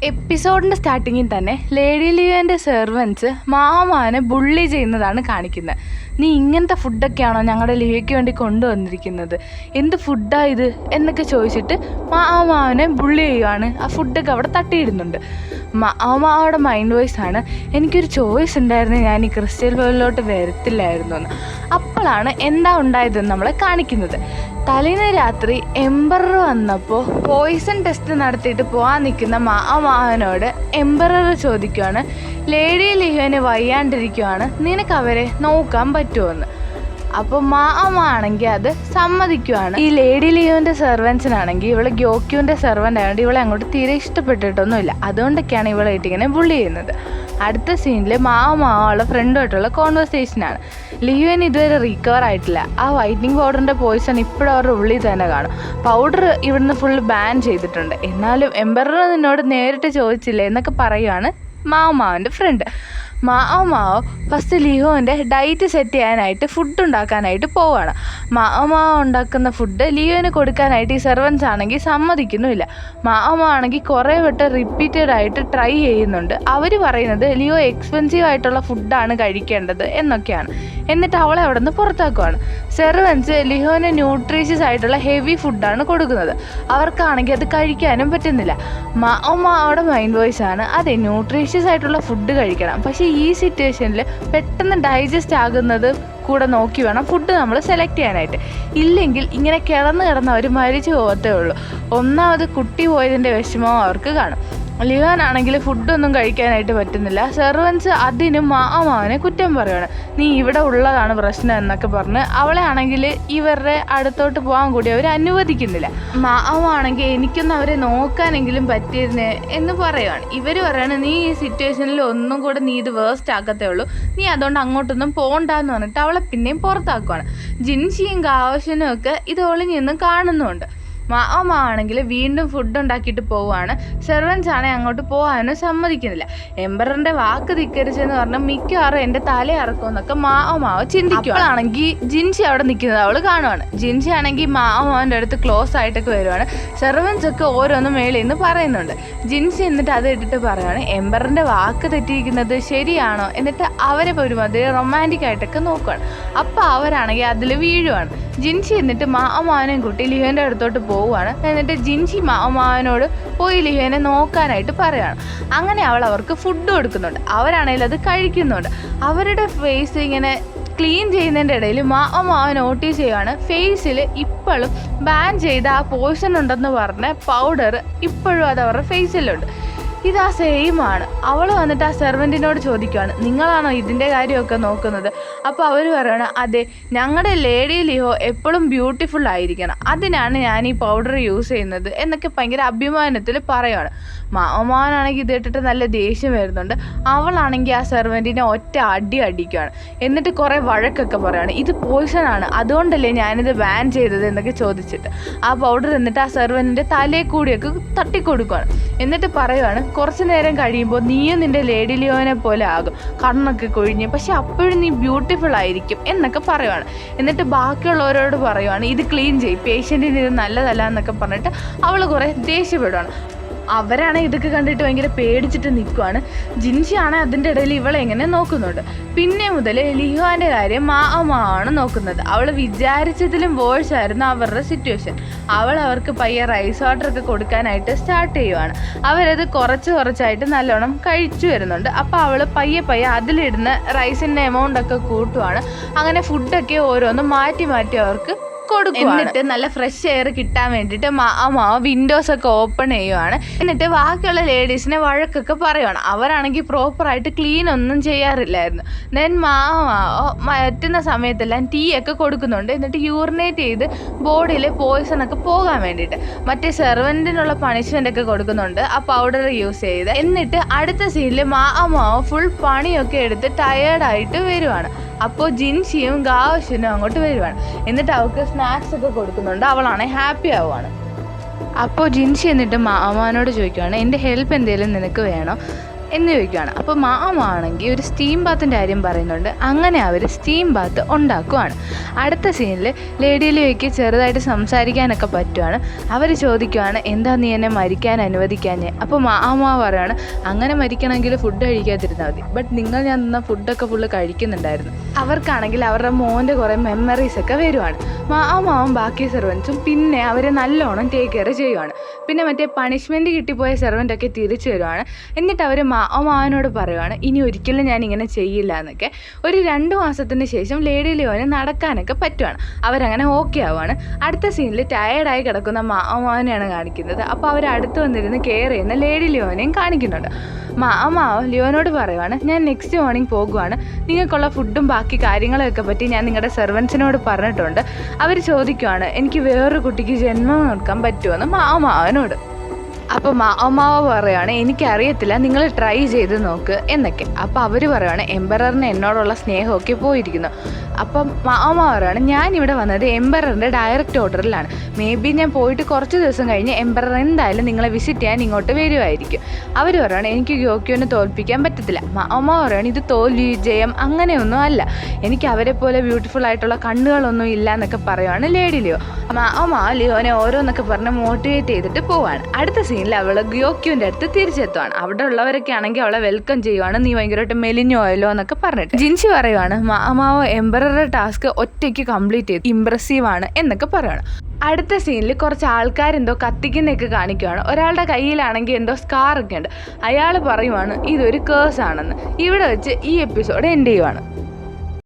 എപ്പിസോഡിൻ്റെ സ്റ്റാർട്ടിങ്ങിൽ തന്നെ lady ലിയോൻ്റെ servants മാമാനെ bully ചെയ്യുന്നതാണ് കാണിക്കുന്നത്. നീ ഇങ്ങനത്തെ ഫുഡൊക്കെയാണോ ഞങ്ങളുടെ ലിയോയ്ക്ക് വേണ്ടി കൊണ്ടുവന്നിരിക്കുന്നത്, എന്ത് ഫുഡാണ് ഇത് എന്നൊക്കെ ചോദിച്ചിട്ട് മാമാനെ ബുള്ളി ചെയ്യുവാണ്. ആ ഫുഡൊക്കെ അവിടെ തട്ടിയിടുന്നുണ്ട്. മാമാവിടെ മൈൻഡ് വോയിസ് ആണ്, എനിക്കൊരു ചോയ്സ് ഉണ്ടായിരുന്നു, ഞാൻ ഈ ക്രിസ്റ്റൽ വേൾഡിലോട്ട് വരത്തില്ലായിരുന്നു എന്ന്. അപ്പോഴാണ് എന്താ ഉണ്ടായതെന്ന് നമ്മളെ കാണിക്കുന്നത്. തലേന്ന് രാത്രി എംബറർ വന്നപ്പോൾ പോയിസൺ ടെസ്റ്റ് നടത്തിയിട്ട് പോകാൻ നിൽക്കുന്ന മാമാവനോട് എംബറർ ചോദിക്കുവാണ്, ലേഡി ലിയോന് വയ്യാണ്ടിരിക്കുവാണ്, നിനക്ക് അവരെ നോക്കാൻ പറ്റുമോയെന്ന്. അപ്പോൾ മാമാണെങ്കിൽ അത് സമ്മതിക്കുവാണ്. ഈ ലേഡി ലിയോൻ്റെ സെർവൻസിനാണെങ്കിൽ ഇവളെ ഗ്യോക്യുവിൻ്റെ സെർവൻ്റ് ആയതുകൊണ്ട് ഇവളെ അങ്ങോട്ട് തീരെ ഇഷ്ടപ്പെട്ടിട്ടൊന്നുമില്ല. അതുകൊണ്ടൊക്കെയാണ് ഇവളായിട്ട് ഇങ്ങനെ ബുള്ളി ചെയ്യുന്നത്. അടുത്ത സീനിൽ മാവളുടെ ഫ്രണ്ടുമായിട്ടുള്ള കോൺവെർസേഷനാണ്. ലിയോന് ഇതുവരെ റിക്കവർ ആയിട്ടില്ല. ആ വൈറ്റനിങ് പൗഡറിൻ്റെ പോയിസൺ ഇപ്പോഴും അവരുടെ ഉള്ളിൽ തന്നെ കാണും. പൗഡർ ഇവിടുന്ന് ഫുൾ ബാൻ ചെയ്തിട്ടുണ്ട്. എന്നാലും എംബറർ നിന്നോട് നേരിട്ട് ചോദിച്ചില്ലേ എന്നൊക്കെ പറയുവാണ് മാവൻ്റെ ഫ്രണ്ട്. മാവ് ഫസ്റ്റ് ലിയോൻ്റെ ഡയറ്റ് സെറ്റ് ചെയ്യാനായിട്ട് ഫുഡ് ഉണ്ടാക്കാനായിട്ട് പോവുകയാണ്. മാവ് ഉണ്ടാക്കുന്ന ഫുഡ് ലിയോന് കൊടുക്കാനായിട്ട് ഈ സെർവൻസ് ആണെങ്കിൽ സമ്മതിക്കുന്നുമില്ല. മാവ് ആണെങ്കിൽ കുറേ വട്ടം റിപ്പീറ്റഡ് ആയിട്ട് ട്രൈ ചെയ്യുന്നുണ്ട്. അവർ പറയുന്നത് ലിയോ എക്സ്പെൻസീവ് ആയിട്ടുള്ള ഫുഡാണ് കഴിക്കേണ്ടത് എന്നൊക്കെയാണ്. എന്നിട്ട് അവളെ അവിടെ നിന്ന് പുറത്താക്കുവാണ്. സെർവൻസ് ലിയോന് ന്യൂട്രീഷ്യസ് ആയിട്ടുള്ള ഹെവി ഫുഡാണ് കൊടുക്കുന്നത്. അവർക്കാണെങ്കിൽ അത് കഴിക്കാനും പറ്റുന്നില്ല. മാവയുടെ മൈൻഡ് വോയിസ് ആണ്, അതെ ന്യൂട്രീഷ്യസ് ആയിട്ടുള്ള ഫുഡ് കഴിക്കണം, പക്ഷേ ഈ സിറ്റുവേഷനിൽ പെട്ടെന്ന് ഡൈജസ്റ്റ് ആകുന്നത് കൂടെ നോക്കി വേണം ഫുഡ് നമ്മൾ സെലക്ട് ചെയ്യാനായിട്ട്. ഇല്ലെങ്കിൽ ഇങ്ങനെ കിടന്ന് അവർ മരിച്ചു പോകത്തേ ഉള്ളൂ. ഒന്നാമത് കുട്ടി പോയതിൻ്റെ വിഷമവും അവർക്ക് കാണും. ലിയോനാണെങ്കിൽ ഫുഡൊന്നും കഴിക്കാനായിട്ട് പറ്റുന്നില്ല. സെർവൻസ് അതിനും മാമാവനെ കുറ്റം പറയുകയാണ്, നീ ഇവിടെ ഉള്ളതാണ് പ്രശ്നം എന്നൊക്കെ പറഞ്ഞ് അവളെ ആണെങ്കിൽ ഇവരുടെ അടുത്തോട്ട് പോകാൻ കൂടി അവർ അനുവദിക്കുന്നില്ല. മാമാണെങ്കിൽ എനിക്കൊന്നും അവരെ നോക്കാനെങ്കിലും പറ്റിയിരുന്നേ എന്ന് പറയുകയാണ്. ഇവർ പറയുകയാണ്, നീ ഈ സിറ്റുവേഷനിൽ ഒന്നും കൂടെ നീ ഇത് വേസ്റ്റ് ആക്കത്തേ ഉള്ളൂ, നീ അതുകൊണ്ട് അങ്ങോട്ടൊന്നും പോകണ്ടെന്ന് പറഞ്ഞിട്ട് അവളെ പിന്നെയും പുറത്താക്കുവാണ്. ജിൻഷിയും ഗാവശനും ഒക്കെ ഇത് ഒളിഞ്ഞൊന്നും കാണുന്നുമുണ്ട്. മാമാണെങ്കിൽ വീണ്ടും ഫുഡ് ഉണ്ടാക്കിയിട്ട് പോവുകയാണ്. സെർവൻസ് ആണെങ്കിൽ അങ്ങോട്ട് പോകാനും സമ്മതിക്കുന്നില്ല. എംബറിൻ്റെ വാക്ക് ധിക്കരിച്ചെന്ന് പറഞ്ഞാൽ മിക്കവാറും എൻ്റെ തല ഇറക്കുമെന്നൊക്കെ മാവ് ചിന്തിക്കുകയാണെങ്കിൽ ജിൻഷി അവിടെ നിൽക്കുന്നത് അവൾ കാണുവാണ്. ജിൻഷി ആണെങ്കിൽ മാമാവിൻ്റെ അടുത്ത് ക്ലോസ് ആയിട്ടൊക്കെ വരുവാണ്. സെർവൻസ് ഒക്കെ ഓരോന്നും മേളിൽ നിന്ന് പറയുന്നുണ്ട്. ജിൻഷി എന്നിട്ട് അത് ഇട്ടിട്ട് പറയുകയാണ്, എംബറിൻ്റെ വാക്ക് തെറ്റിയിരിക്കുന്നത് ശരിയാണോ എന്നിട്ട് അവരെ ഒരുമാതിരി റൊമാൻറ്റിക് ആയിട്ടൊക്കെ നോക്കുകയാണ്. അപ്പോൾ അവരാണെങ്കിൽ അതിൽ വീഴുവാണ്. ജിൻഷി എന്നിട്ട് മാമാവനെയും കൂട്ടി ലിയോൻ്റെ അടുത്തോട്ട് പോവുകയാണ്. എന്നിട്ട് ജിൻഷി മാമാവനോട് പോയി ലിയോനെ നോക്കാനായിട്ട് പറയുകയാണ്. അങ്ങനെ അവർക്ക് ഫുഡ് കൊടുക്കുന്നുണ്ട്. അവരാണെങ്കിൽ അത് കഴിക്കുന്നുണ്ട്. അവരുടെ ഫേസ് ഇങ്ങനെ ക്ലീൻ ചെയ്യുന്നതിൻ്റെ ഇടയിൽ മാമാവ് നോട്ടീസ് ചെയ്യുകയാണ്, ഫേസിൽ ഇപ്പോഴും ബാൻ ചെയ്ത ആ പോയ്സൺ ഉണ്ടെന്ന് പറഞ്ഞ പൗഡർ ഇപ്പോഴും അത് അവരുടെ ഫേസിലുണ്ട്. ഇതാ സെയിമാണ്. അവൾ വന്നിട്ട് ആ സെർവൻറ്റിനോട് ചോദിക്കുകയാണ്, നിങ്ങളാണോ ഇതിൻ്റെ കാര്യമൊക്കെ നോക്കുന്നത്? അപ്പോൾ അവർ പറയണം, അതെ, ഞങ്ങളുടെ ലേഡി ലിയോ എപ്പോഴും ബ്യൂട്ടിഫുൾ ആയിരിക്കണം, അതിനാണ് ഞാൻ ഈ പൗഡർ യൂസ് ചെയ്യുന്നത് എന്നൊക്കെ ഭയങ്കര അഭിമാനത്തിൽ പറയുകയാണ്. മാമാനാണെങ്കിൽ ഇത് ഇട്ടിട്ട് നല്ല ദേഷ്യം വരുന്നുണ്ട്. അവളാണെങ്കിൽ ആ സെർവൻറ്റിനെ ഒറ്റ അടിക്കുകയാണ്. എന്നിട്ട് കുറേ വഴക്കൊക്കെ പറയുകയാണ്, ഇത് പോയ്സണാണ്, അതുകൊണ്ടല്ലേ ഞാനിത് ബാൻ ചെയ്തത് എന്നൊക്കെ ചോദിച്ചിട്ട് ആ പൗഡർ എന്നിട്ട് ആ സെർവൻറ്റിൻ്റെ തലയിൽ കൂടിയൊക്കെ തട്ടിക്കൊടുക്കുകയാണ്. എന്നിട്ട് പറയുകയാണ്, കുറച്ച് നേരം കഴിയുമ്പോൾ നീയും നിൻ്റെ ലേഡി ലിയോനെ പോലെ ആകും, കണ്ണൊക്കെ കൊഴിഞ്ഞ്, പക്ഷെ അപ്പോഴും നീ ബ്യൂട്ടിഫുൾ ആയിരിക്കും എന്നൊക്കെ പറയുവാണ്. എന്നിട്ട് ബാക്കിയുള്ളവരോട് പറയുവാണ്, ഇത് ക്ലീൻ ചെയ്യും, പേഷ്യൻറ്റിന് ഇത് നല്ലതല്ല എന്നൊക്കെ പറഞ്ഞിട്ട് അവൾ കുറേ ദേഷ്യപ്പെടുവാണ്. അവരാണെങ്കിൽ ഇതൊക്കെ കണ്ടിട്ട് ഭയങ്കര പേടിച്ചിട്ട് നിൽക്കുവാണ്. ജിൻഷിയാണ് അതിൻ്റെ ഇടയിൽ ഇവളെ എങ്ങനെ നോക്കുന്നുണ്ട്. പിന്നെ മുതൽ ലിയോൻ്റെ കാര്യം മാമാണ് നോക്കുന്നത്. അവൾ വിചാരിച്ചതിലും വേഴ്സ് ആയിരുന്നു അവരുടെ സിറ്റുവേഷൻ. അവർക്ക് പയ്യെ റൈസ് വാട്ടറൊക്കെ കൊടുക്കാനായിട്ട് സ്റ്റാർട്ട് ചെയ്യുവാണ്. അവരത് കുറച്ചായിട്ട് നല്ലോണം കഴിച്ചു വരുന്നുണ്ട്. അപ്പോൾ അവൾ പയ്യെ അതിലിടുന്ന റൈസിൻ്റെ എമൗണ്ടൊക്കെ കൂട്ടുവാണ്. അങ്ങനെ ഫുഡൊക്കെ ഓരോന്ന് മാറ്റി അവർക്ക് കൊടുക്കും. എന്നിട്ട് നല്ല ഫ്രഷ് എയർ കിട്ടാൻ വേണ്ടിയിട്ട് മാവ് വിൻഡോസൊക്കെ ഓപ്പൺ ചെയ്യുവാണ്. എന്നിട്ട് ബാക്കിയുള്ള ലേഡീസിനെ വഴക്കൊക്കെ പറയുവാണ്. അവരാണെങ്കിൽ പ്രോപ്പറായിട്ട് ക്ലീൻ ഒന്നും ചെയ്യാറില്ലായിരുന്നു. ദെൻ പറ്റുന്ന സമയത്തെല്ലാം ടീ ഒക്കെ കൊടുക്കുന്നുണ്ട്. എന്നിട്ട് യൂറിനേറ്റ് ചെയ്ത് ബോഡിയിൽ പോയ്സണൊക്കെ പോകാൻ വേണ്ടിയിട്ട് മറ്റേ സെർവൻറ്റിനുള്ള പണിഷ്മെൻ്റ് ഒക്കെ കൊടുക്കുന്നുണ്ട് ആ പൗഡർ യൂസ് ചെയ്ത്. എന്നിട്ട് അടുത്ത സീനിൽ മാവ് ഫുൾ പണിയൊക്കെ എടുത്ത് ടയേർഡായിട്ട് വരുവാണ്. അപ്പോൾ ജിൻഷിയും ഗാവശനും അങ്ങോട്ട് വരുവാണ്. എന്നിട്ട് അവൾക്ക് സ്നാക്സ് ഒക്കെ കൊടുക്കുന്നുണ്ട്. അവളാണെങ്കിൽ ഹാപ്പി ആവുകയാണ്. അപ്പോൾ ജിൻഷി എന്നിട്ട് മാമാനോട് ചോദിക്കുകയാണ്, എൻ്റെ ഹെൽപ്പ് എന്തെങ്കിലും നിനക്ക് വേണോ? എന്ന് ചോദിക്കുകയാണ്. അപ്പോൾ മാമാണെങ്കിൽ ഒരു സ്റ്റീം ബാത്തിൻ്റെ കാര്യം പറയുന്നുണ്ട്. അങ്ങനെ അവർ സ്റ്റീം ബാത്ത് ഉണ്ടാക്കുവാണ്. അടുത്ത സീനിൽ ലേഡി ലിയോയ്ക്ക് ചെറുതായിട്ട് സംസാരിക്കാനൊക്കെ പറ്റുവാണ്. അവർ ചോദിക്കുവാണ്, എന്താ നീ എന്നെ മരിക്കാൻ അനുവദിക്കാഞ്ഞേ? അപ്പോൾ മാമ പറയുകയാണ്, അങ്ങനെ മരിക്കണമെങ്കിൽ ഫുഡ് കഴിക്കാതിരുന്നാൽ മതി. ബട്ട് നിങ്ങൾ ഞാൻ തന്ന ഫുഡൊക്കെ ഫുള്ള് കഴിക്കുന്നുണ്ടായിരുന്നു. അവർക്കാണെങ്കിൽ അവരുടെ മോൻ്റെ കുറേ മെമ്മറീസൊക്കെ വരുവാണ്. മാമാവും ബാക്കി സെർവൻസും പിന്നെ അവരെ നല്ലോണം ടേക്ക് കെയർ ചെയ്യുവാണ്. പിന്നെ മറ്റേ പണിഷ്മെൻറ്റ് കിട്ടിപ്പോയ സെർവൻ്റൊക്കെ തിരിച്ചു വരുവാണ്. എന്നിട്ട് അവർ മാമാവനോട് പറയുവാണ്, ഇനി ഒരിക്കലും ഞാൻ ഇങ്ങനെ ചെയ്യില്ല എന്നൊക്കെ. ഒരു 2 മാസത്തിന് ശേഷം ലേഡി ലിയോന് നടക്കാനൊക്കെ പറ്റുവാണ്. അവരങ്ങനെ ഓക്കെ ആവുകയാണ്. അടുത്ത സീനിൽ ടയേർഡായി കിടക്കുന്ന മാമാവനെയാണ് കാണിക്കുന്നത്. അപ്പോൾ അവർ അടുത്ത് വന്നിരുന്ന് കെയർ ചെയ്യുന്ന ലേഡി ലിയോനെയും കാണിക്കുന്നുണ്ട്. മാമാവ് ലിയോനോട് പറയുവാണ്, ഞാൻ നെക്സ്റ്റ് മോർണിംഗ് പോകുവാണ്. നിങ്ങൾക്കുള്ള ഫുഡും ബാക്കി കാര്യങ്ങളൊക്കെ പറ്റി ഞാൻ നിങ്ങളുടെ സെർവൻസിനോട് പറഞ്ഞിട്ടുണ്ട്. അവർ ചോദിക്കുവാണ്, എനിക്ക് വേറൊരു കുട്ടിക്ക് ജന്മം കൊടുക്കാൻ പറ്റുമെന്ന് മാമാവനോട്. അപ്പോൾ മാമാവ് പറയുകയാണ്, എനിക്കറിയത്തില്ല, നിങ്ങൾ ട്രൈ ചെയ്ത് നോക്ക് എന്നൊക്കെ. അപ്പോൾ അവർ പറയുകയാണ്, എംബററിന് എന്നോടുള്ള സ്നേഹമൊക്കെ പോയിരിക്കുന്നു. അപ്പം മാമാവ് പറയുകയാണ്, ഞാനിവിടെ വന്നത് എംബററിൻ്റെ ഡയറക്റ്റ് ഓർഡറിലാണ്. മേ ബി ഞാൻ പോയിട്ട് കുറച്ച് ദിവസം കഴിഞ്ഞ് എംബറർ എന്തായാലും നിങ്ങളെ വിസിറ്റ് ചെയ്യാൻ ഇങ്ങോട്ട് വരുമായിരിക്കും. അവർ പറയുകയാണ്, എനിക്ക് ഗ്യോക്യോനെ തോൽപ്പിക്കാൻ പറ്റത്തില്ല. മാമാവ് പറയുകയാണ്, ഇത് തോൽവി ജയം അങ്ങനെയൊന്നും അല്ല, എനിക്ക് അവരെ പോലെ ബ്യൂട്ടിഫുൾ ആയിട്ടുള്ള കണ്ണുകളൊന്നും ഇല്ല എന്നൊക്കെ പറയുവാണ് ലേഡി ലിയോ. മാമാവ് ലിയോനെ ഓരോന്നൊക്കെ പറഞ്ഞ് മോട്ടിവേറ്റ് ചെയ്തിട്ട് പോവാണ്. അടുത്ത സീനിൽ അവൾ ഗ്യോക്യുവിൻ്റെ അടുത്ത് തിരിച്ചെത്തുവാണ്. അവിടെ ഉള്ളവരൊക്കെ ആണെങ്കിൽ അവളെ വെൽക്കം ചെയ്യുവാണ്. നീ ഭയങ്കരമായിട്ട് മെലിഞ്ഞു പോയല്ലോ എന്നൊക്കെ പറഞ്ഞിട്ട്. ജിൻസി പറയുവാണ്, മാമാവ് എംബററുടെ ടാസ്ക് ഒറ്റയ്ക്ക് കംപ്ലീറ്റ് ചെയ്തു, ഇംപ്രസീവാണ് എന്നൊക്കെ പറയുവാണ്. അടുത്ത സീനിൽ കുറച്ച് ആൾക്കാരെന്തോ കത്തിക്കുന്നതൊക്കെ കാണിക്കുകയാണ്. ഒരാളുടെ കയ്യിലാണെങ്കിൽ എന്തോ സ്കാറൊക്കെ ഉണ്ട്. അയാൾ പറയുവാണ്, ഇതൊരു കേഴ്സ് ആണെന്ന്. ഇവിടെ വെച്ച് ഈ എപ്പിസോഡ് എൻഡ് ചെയ്യുവാണ്.